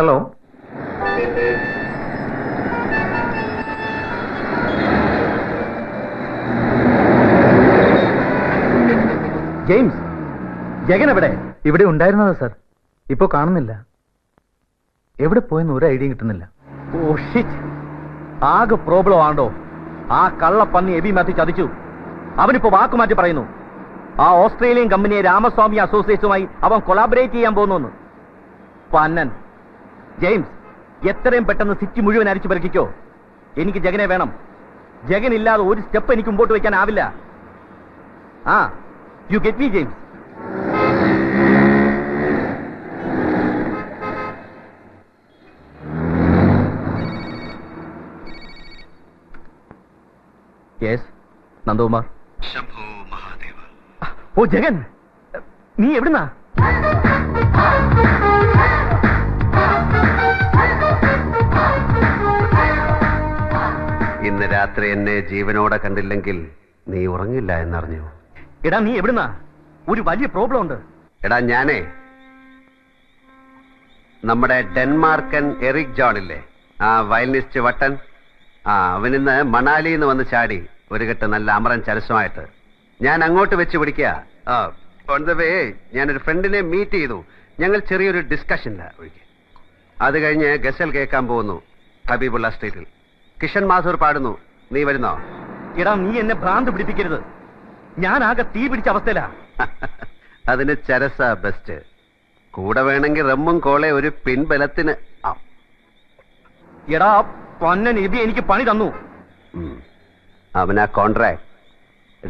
Hello, James, Jagan എവിടെ? ഇവിടെ ഉണ്ടായിരുന്നതാ sir, ഇപ്പൊ കാണുന്നില്ല. എവിടെ പോയെന്ന് ഒരു ഐഡിയ കിട്ടുന്നില്ല. ഓ ഷിറ്റ്, ആകെ പ്രോബ്ലം ആണോ? ആ കള്ളപ്പന്നി എബി മാത്യു ചതിച്ചു. അവനിപ്പോ വാക്കുമാറ്റി പറയുന്നു ആ ഓസ്ട്രേലിയൻ കമ്പനിയെ രാമസ്വാമി അസോസിയേറ്റ്സുമായി അവൻ കൊളാബറേറ്റ് ചെയ്യാൻ പോകുന്നു. പന്നൻ. ജെയിംസ്, എത്രയും പെട്ടെന്ന് സിറ്റി മുഴുവൻ അരിച്ചു പെറുക്കിക്കോ. എനിക്ക് ജഗനെ വേണം. ജഗൻ ഇല്ലാതെ ഒരു സ്റ്റെപ്പ് എനിക്ക് മുമ്പോട്ട് വയ്ക്കാനാവില്ല. ആ, you get me James? Yes, Nandakumar. Shambho Mahadeva. ഓ ജഗൻ, നീ എവിടുന്നാ? ഇന്ന് രാത്രി എന്നെ ജീവനോടെ കണ്ടില്ലെങ്കിൽ നീ ഉറങ്ങില്ല എന്നറിഞ്ഞു. എടാ നീ എവിടുന്നാ? ഒരു വലിയ പ്രോബ്ലം ഉണ്ട്. എടാ ഞാനേ നമ്മുടെ ഡെൻമാർക്കൻ എറിക് ജോൺ ഇല്ലേ, ആ വയലിനിസ്റ്റ് വട്ടൻ, അവനിന്ന് മണാലിയിൽ നിന്ന് വന്ന് ചാടി ഒരു കെട്ട് നല്ല അമറൻ ചരസുമായിട്ട്. ഞാൻ അങ്ങോട്ട് വെച്ച് പിടിക്കുക. ഓൺ ദ വേ ഞാനൊരു ഫ്രണ്ടിനെ മീറ്റ് ചെയ്തു. ഞങ്ങൾ ചെറിയൊരു ഡിസ്കഷനില്ല ഒഴികെ. അത് കഴിഞ്ഞ് ഗസൽ കേൾക്കാൻ പോകുന്നു ഹബീബുള്ള സ്ട്രീറ്റിൽ. കിഷൻ മാഥൂർ പാടുന്നു. നീ വരുന്നോ? എടാ നീ എന്നെ ഭ്രാന്ത് പിടിപ്പിക്കരുത്. ഞാൻ ആകെ തീ പിടിച്ച അവസ്ഥയിലാ. അതിന് ചരസ ബെസ്റ്റ്. കൂടെ വേണമെങ്കിൽ റമ്മും കോളെ ഒരു പിൻബലത്തിന്. എടാ പൊന്നൻ എബി എനിക്ക് പണി തന്നു. അവനാ കോൺട്രാക്ട്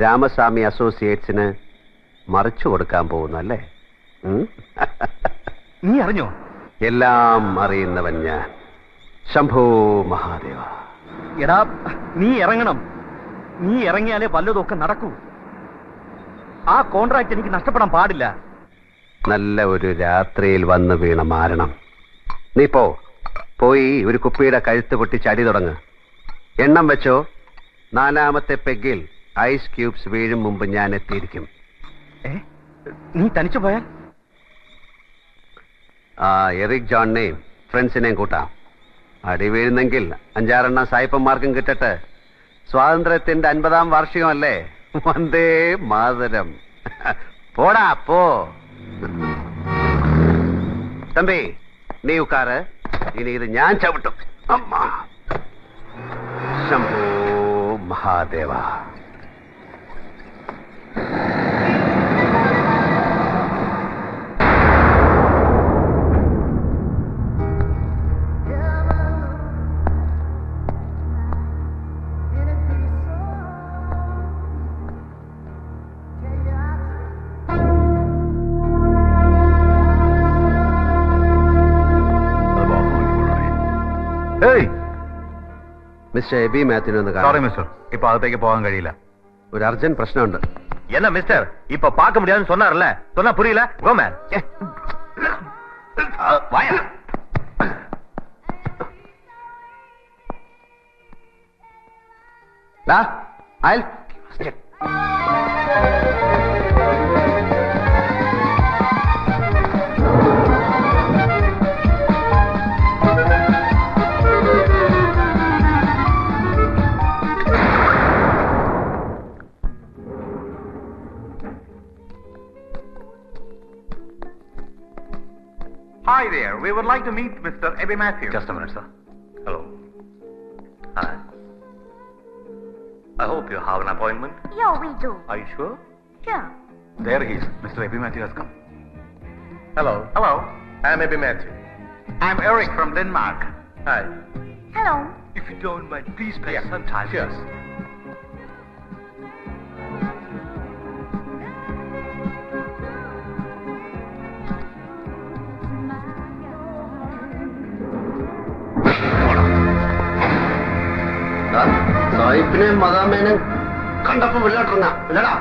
രാമസ്വാമി അസോസിയേറ്റ്സിന് മറിച്ചു കൊടുക്കാൻ പോകുന്നു അല്ലേ? നീ അറിഞ്ഞോ? എല്ലാം അറിയുന്നവൻ ഞാൻ. ശംഭോ മഹാദേവ. എടാ നീ ഇറങ്ങണം. നീ ഇറങ്ങിയാലേ വല്ലതൊക്കെ നടക്കൂ. ആ കോൺട്രാക്ട് എനിക്ക് നഷ്ടപ്പെടാൻ പാടില്ല. നല്ല ഒരു രാത്രിയിൽ വന്ന് വീണ മാരണം. നീ പോയി ഒരു കുപ്പിയുടെ കഴുത്ത് പൊട്ടി ചടി തുടങ്ങ്. എണ്ണം വെച്ചോ, 4ാമത്തെ പെഗ്ഗിൽ ഐസ് ക്യൂബ്സ് വീഴും മുമ്പ് ഞാൻ എത്തിയിരിക്കും. നീ തനിച്ചു പോയാൽ? എറിക് ജോണിനെയും ഫ്രണ്ട്സിനെയും കൂട്ടാം. അടി വീഴുന്നെങ്കിൽ 5-6 സായിപ്പന്മാർക്കും കിട്ടട്ടെ. സ്വാതന്ത്ര്യത്തിന്റെ 50ാം വാർഷികമല്ലേ? വന്ദേ മാതരം. പോടാ പോ. തമ്പി നീ ഉക്കാറ്. ഇനി ഇത് ഞാൻ ചവിട്ടും. അമ്മ. ശംഭോ മഹാദേവ. മിസ്റ്റർ എബി മാത്യുവിനൊന്ന് സോറി മിസ്റ്റർ, ഇപ്പൊ അകത്തേക്ക് പോകാൻ കഴിയില്ല. ഒരു അർജന്റ് പ്രശ്നമുണ്ട്. என்ன மிஸ்டர் இப்ப பார்க்க முடியாதுன்னு சொன்னார்ல, சொன்னா புரியல? Go man. வாயா. டா ஐல் Hi there. We would like to meet Mr. Ebi Matthew. Just a minute, sir. Hello. Hi. I hope you have an appointment. Yeah, we do. Are you sure? Sure. There he is. Mr. Ebi Matthew has come. Hello. Hello. I am Ebi Matthew. I am Eric from Denmark. Hi. Hello. If you don't mind, please spend some time. Cheers. സായിപ്പിനെ മദാമേനെ കണ്ടപ്പോ വില്ലാട്ടിരുന്ന ഇല്ലടാ.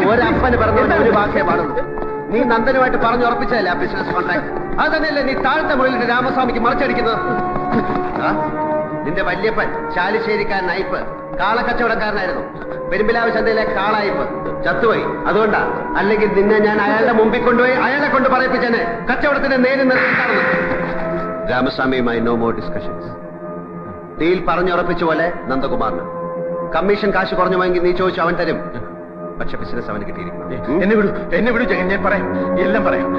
ഒരപ്പന് പറഞ്ഞ ഒരു വാക്കേ പാടുള്ളൂ. നീ നന്ദനുമായിട്ട് പറഞ്ഞുറപ്പിച്ചതല്ലേ ആ business contract? അത് തന്നെയല്ലേ നീ താഴത്തെ മുറിയിലിട്ട് രാമസ്വാമിക്ക് മറിച്ചടിക്കുന്നത്? നിന്റെ വല്യപ്പൻ ചാലിശ്ശേരിക്കാരൻ അയ്പ് കാളക്കച്ചവടക്കാരനായിരുന്നു. പെരുമ്പിലാവ് ചന്തയിലെ കാളായിപ്പ് ചത്തുപോയി. അതുകൊണ്ടാ. അല്ലെങ്കിൽ നിന്നെ ഞാൻ അയാളുടെ മുമ്പിൽ കൊണ്ടുപോയി അയാളെ കൊണ്ട് പറയിപ്പിച്ചേനെ കച്ചവടത്തിന്റെ നേര് നിർത്തിക്കാണെന്ന്. രാമസ്വാമിയുമായി നോ മോർ ഡിസ്കഷൻസ്. ഡീൽ പറഞ്ഞുറപ്പിച്ച പോലെ നന്ദകുമാറിന് കമ്മീഷൻ കാശ് കുറഞ്ഞു വാങ്ങി നീ ചോദിച്ചു അവൻ തരും. പക്ഷെ ബിസിനസ് അവന് കിട്ടിയിരിക്കണം. എന്നെ വിടൂ ജഗൻ, ഞാൻ പറയാം, എല്ലാം പറയാം,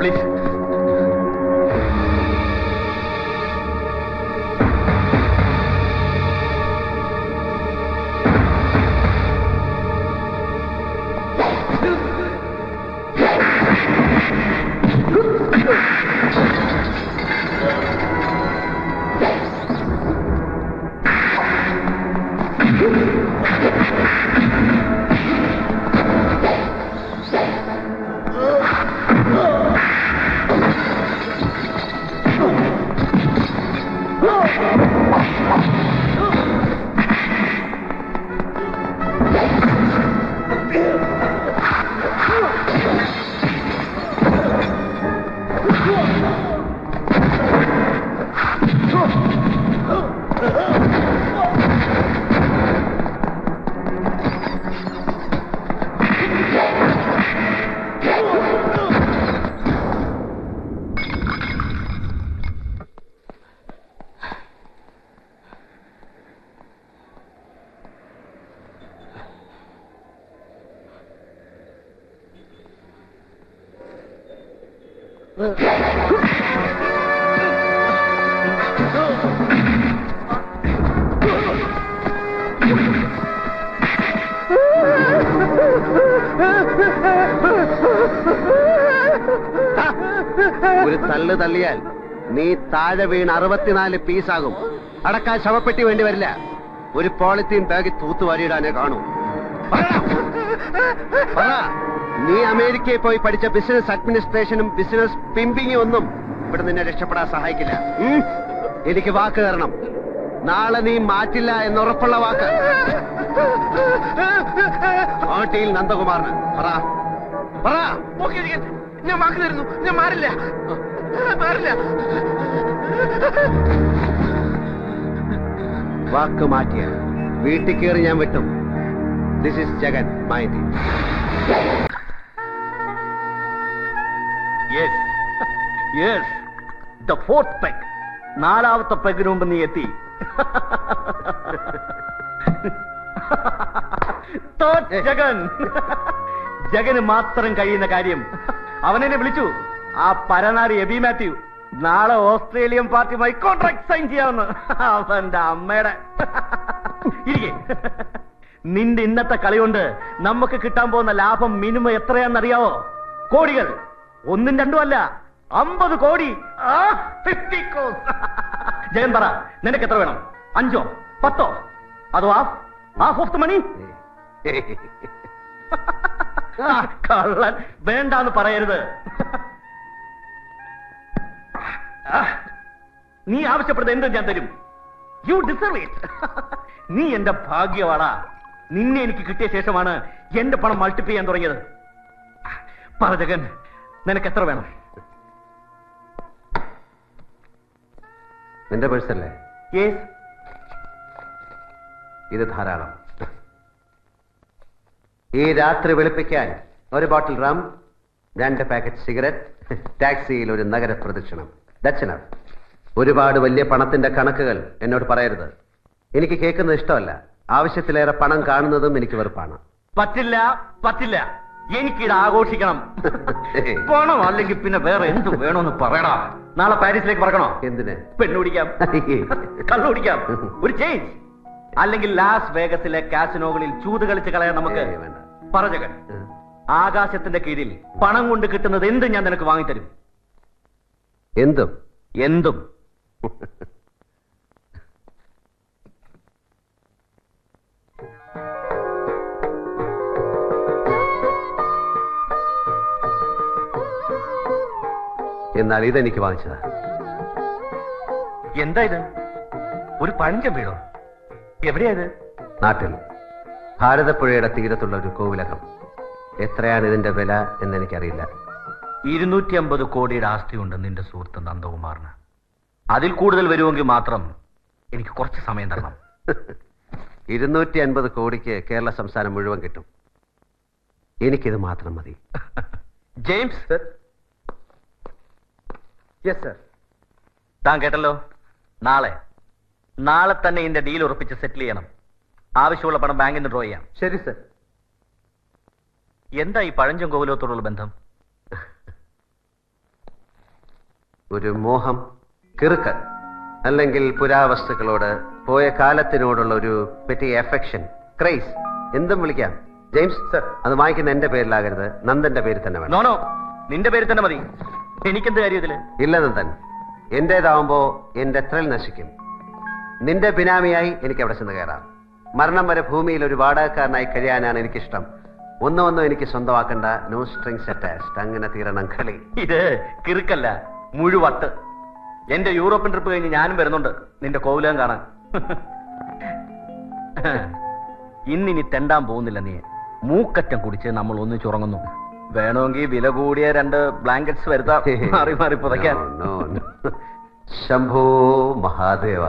പ്ലീസ്. ഒരു തള്ളു തള്ളിയാൽ നീ താഴെ വീണ് 64 പീസാകും. അടക്കാൻ ശവപ്പെട്ടി വേണ്ടി വരില്ല. ഒരു പോളിത്തീൻ ബാഗിൽ തൂത്തുവാരിയിടാനേ കാണൂ. നീ അമേരിക്കയിൽ പോയി പഠിച്ച ബിസിനസ് അഡ്മിനിസ്ട്രേഷനും ബിസിനസ് പിമ്പിങ്ങും ഒന്നും ഇവിടെ നിന്നെ രക്ഷപ്പെടാൻ സഹായിക്കില്ല. എനിക്ക് വാക്ക് തരണം. നാളെ നീ മാറ്റില്ല എന്നുറപ്പുള്ള വാക്ക്. ആട്ടിയിൽ നന്ദകുമാറിന് പറ. ഞാൻ വാക്ക് തരുന്നു, ഞാൻ മാറില്ല. വാക്ക് മാറ്റിയ വീട്ടിൽ കയറി ഞാൻ വിട്ടും. This is Jagan mind. The fourth peg. 4ാമത്തെ പെഗിന് മുമ്പ് നീ എത്തി. ജഗൻ ജഗന് മാത്രം കഴിയുന്ന കാര്യം. അവനെന്നെ വിളിച്ചു, ആ പരനാറി എബി മാത്യു നാളെ ഓസ്ട്രേലിയൻ പാർട്ടിയുമായി കോൺട്രാക്ട് സൈൻ ചെയ്യാമെന്ന്. അവന്റെ അമ്മയുടെ ഇരിക്കെ. നിന്റെ ഇന്നത്തെ കളി കൊണ്ട് നമുക്ക് കിട്ടാൻ പോകുന്ന ലാഭം മിനിമം എത്രയാണെന്നറിയാവോ? കോടികൾ. 1ഉം 2ഉം അല്ല, 50 കോടി. 50 crores. ജയൻ പറ, നിനക്ക് എത്ര വേണം? 5ഓ 10ഓ? അതോ ഹാഫ് ഓഫ് ദ മണി? കള്ളൻ. വേണ്ടാന്ന് പറയരുത്. നീ ആവശ്യപ്പെടുന്നത് എന്തും ഞാൻ തരും. U deserve it. നീ എന്റെ ഭാഗ്യവാടാ. നിന്നെ എനിക്ക് കിട്ടിയ ശേഷമാണ് എന്റെ പണം മൾട്ടിപ്ലൈ ചെയ്യാൻ തുടങ്ങിയത്. പറ ജഗൻ, നിനക്ക് എത്ര വേണം? നിന്റെ പേഴ്സല്ലേ? യെസ്. ഇത് ധാരാളം. ഈ രാത്രി വെളുപ്പിക്കാൻ 1 ബോട്ടിൽ റം, 2 പാക്കറ്റ് സിഗരറ്റ്, ടാക്സിയിൽ ഒരു നഗര പ്രദക്ഷിണം. That's enough. ഒരുപാട് വലിയ പണത്തിന്റെ കണക്കുകൾ എന്നോട് പറയരുത്. എനിക്ക് കേൾക്കുന്നത് ഇഷ്ടമല്ല. ആവശ്യത്തിലേറെ പണം കാണുന്നതും എനിക്ക് വെറുപ്പാണ്. പറ്റില്ല, പറ്റില്ല. എനിക്കിത് ആഘോഷിക്കണം. പണം അല്ലെങ്കിൽ പിന്നെ വേറെ എന്ത് വേണമെന്ന് പറയടാ. നാളെ പാരീസിലേക്ക് പറക്കണോ? എന്തിന്? പെണ്ണുപിടിക്കാം, കള്ളുപിടിക്കാം, ഒരു ചേഞ്ച്. അല്ലെങ്കിൽ ലാസ് വേഗസിലെ കാസിനോകളിൽ ചൂത് കളിച്ച് കളയാൻ നമുക്ക്. പറ ജഗൻ, ആകാശത്തിന്റെ കീഴിൽ പണം കൊണ്ട് കിട്ടുന്നത് എന്തും ഞാൻ നിനക്ക് വാങ്ങിത്തരും. എന്തും? എന്തും. എന്നാൽ ഇതെനിക്ക് വാങ്ങിച്ചതാ. എന്താ ഇത്? ഒരു പഴഞ്ചൻ വീടോ? എവിടെയാ ഇത്? നാട്ടിൽ, ഭാരതപ്പുഴയുടെ തീരത്തുള്ള ഒരു കോവിലകം. എത്രയാണ് ഇതിന്റെ വില എന്നെനിക്കറിയില്ല. 250 കോടിയുടെ ആസ്തിയുണ്ട് നിന്റെ സുഹൃത്ത് നന്ദകുമാറിന്. അതിൽ കൂടുതൽ വരുമെങ്കിൽ മാത്രം എനിക്ക് കുറച്ച് സമയം തരണം. 250 കോടിക്ക് കേരള സംസ്ഥാനം മുഴുവൻ കിട്ടും. എനിക്കിത് മാത്രം മതി. James sir. Yes sir. താൻ കേട്ടല്ലോ, നാളെ തന്നെ ഇതിന്റെ ഡീൽ ഉറപ്പിച്ച് സെറ്റിൽ ചെയ്യണം. ആവശ്യമുള്ള പണം ബാങ്കിൽ നിന്ന് ഡ്രോ ചെയ്യാം. ശരി സർ. എന്താ ഈ പഴഞ്ചൻ കോവിലത്തോടുള്ള ബന്ധം? ഒരു മോഹം, കിറുക്ക്, അല്ലെങ്കിൽ പുരാവസ്തുക്കളോട്, പോയ കാലത്തിനോടുള്ള ഒരു പെറ്റി എഫെക്ഷൻ, ക്രൈസ്, എന്തും വിളിക്കാം. James sir. അത് വാങ്ങിക്കുന്ന എന്റെ പേരിലാകരുത്, നന്ദന്റെ പേരിൽ തന്നെ വേണം. നോനോ, നിന്റെ പേര് തന്നെ മതി. എനിക്കെന്ത് കാര്യം ഇതില്? ഇല്ല നന്ദൻ, എന്റേതാവുമ്പോ എന്റെ ത്രിൽ നശിക്കും. നിന്റെ ബിനാമിയായി എനിക്ക് അവിടെ ചെന്ന് കയറാം. മരണം വരെ ഭൂമിയിൽ ഒരു വാടകക്കാരനായി കഴിയാനാണ് എനിക്കിഷ്ടം. ഒന്നും എനിക്ക് സ്വന്തമാക്കണ്ട, നോ സ്ട്രിങ്സ് അറ്റാച്ച്ഡ്. അങ്ങനെ തീരണം കളി. ഇത് കിറുക്കല്ല, മുഴുവട്ട്. എന്റെ യൂറോപ്യൻ ട്രിപ്പ് കഴിഞ്ഞ് ഞാനും വരുന്നുണ്ട് നിന്റെ കോവിലകം കാണാൻ. ഇന്നിനി തെണ്ടാൻ പോകുന്നില്ല നീ. മൂക്കറ്റം കുടിച്ച് നമ്മൾ ഒന്നിച്ചുറങ്ങുന്നു. വേണമെങ്കിൽ വില കൂടിയ 2 ബ്ലാങ്കറ്റ്സ് വരുത്താം, മാറി മാറി പുതയ്ക്കാൻ. ശംഭോ മഹാദേവ.